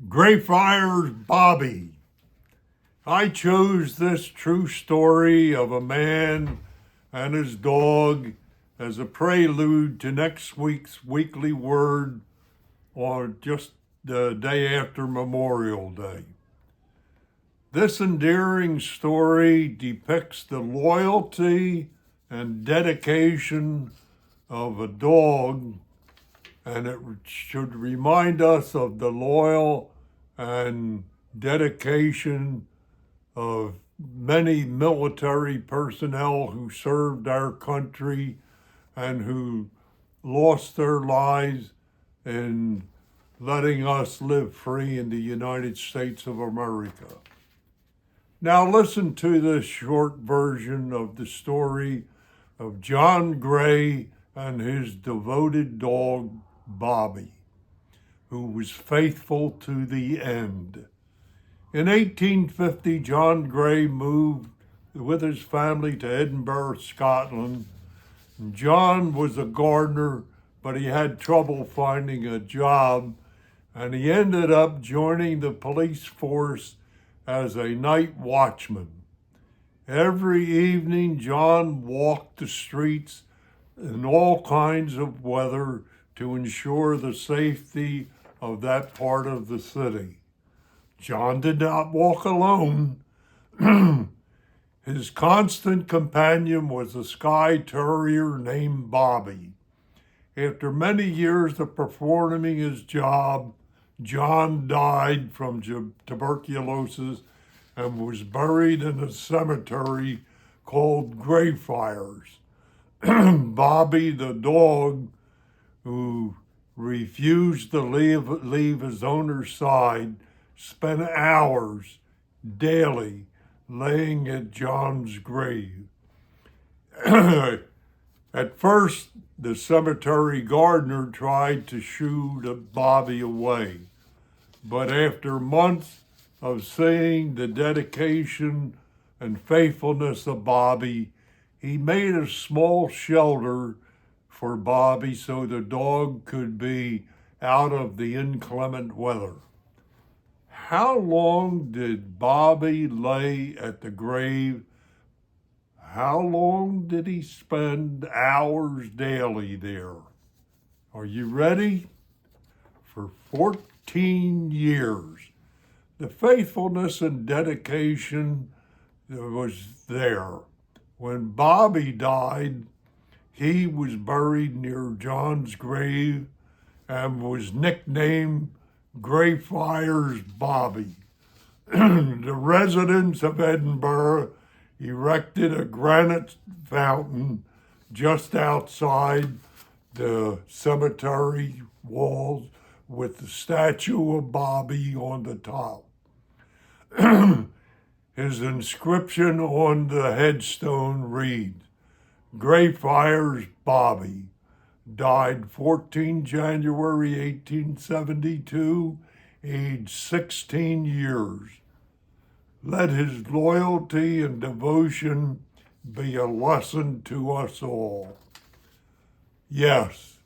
Greyfriars Bobby. I chose this true story of a man and his dog as a prelude to next week's weekly word, or just the day after Memorial Day. This endearing story depicts the loyalty and dedication of a dog, and it should remind us of the loyal and dedication of many military personnel who served our country and who lost their lives in letting us live free in the United States of America. Now listen to this short version of the story of John Gray and his devoted dog, Bobby, who was faithful to the end. In 1850, John Gray moved with his family to Edinburgh, Scotland. John was a gardener, but he had trouble finding a job, and he ended up joining the police force as a night watchman. Every evening, John walked the streets in all kinds of weather to ensure the safety of that part of the city. John did not walk alone. His constant companion was a Skye Terrier named Bobby. After many years of performing his job, John died from tuberculosis and was buried in a cemetery called Greyfriars. Bobby, the dog, who refused to leave his owner's side, spent hours daily laying at John's grave. At first, the cemetery gardener tried to shoo Bobby away, but after months of seeing the dedication and faithfulness of Bobby, he made a small shelter for Bobby so the dog could be out of the inclement weather. How long did Bobby lay at the grave? How long did he spend hours daily there? Are you ready? For 14 years. The faithfulness and dedication was there. When Bobby died, he was buried near John's grave and was nicknamed Greyfriars Bobby. The residents of Edinburgh erected a granite fountain just outside the cemetery walls with the statue of Bobby on the top. His inscription on the headstone reads, Greyfriars Bobby, died 14 January 1872, aged 16 years. Let his loyalty and devotion be a lesson to us all. Yes,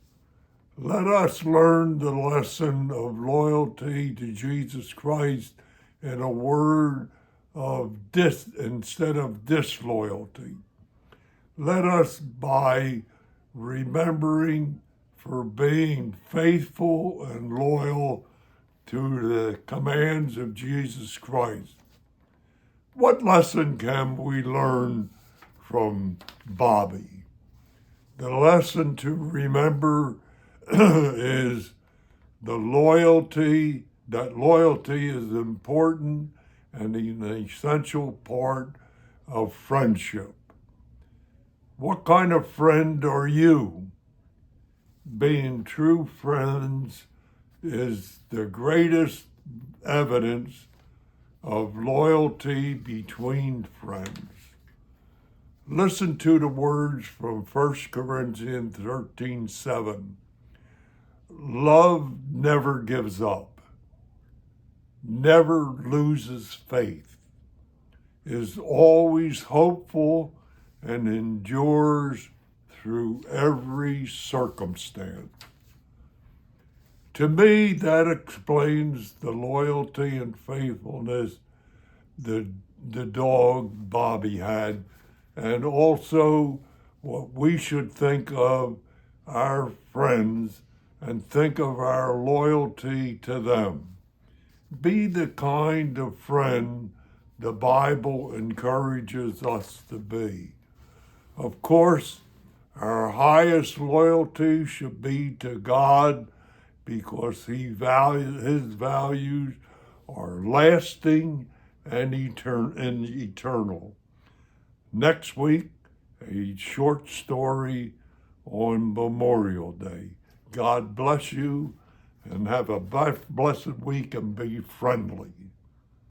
let us learn the lesson of loyalty to Jesus Christ in a word of instead of disloyalty. Let us, by remembering for being faithful and loyal to the commands of Jesus Christ. What lesson can we learn from Bobby? The lesson to remember is that loyalty is important and an essential part of friendship. What kind of friend are you? Being true friends is the greatest evidence of loyalty between friends. Listen to the words from 1 Corinthians 13:7. Love never gives up, never loses faith, is always hopeful, and endures through every circumstance. To me, that explains the loyalty and faithfulness the dog Bobby had, and also what we should think of our friends and think of our loyalty to them. Be the kind of friend the Bible encourages us to be. Of course, our highest loyalty should be to God because his values are lasting and eternal. Next week, a short story on Memorial Day. God bless you and have a blessed week and be friendly.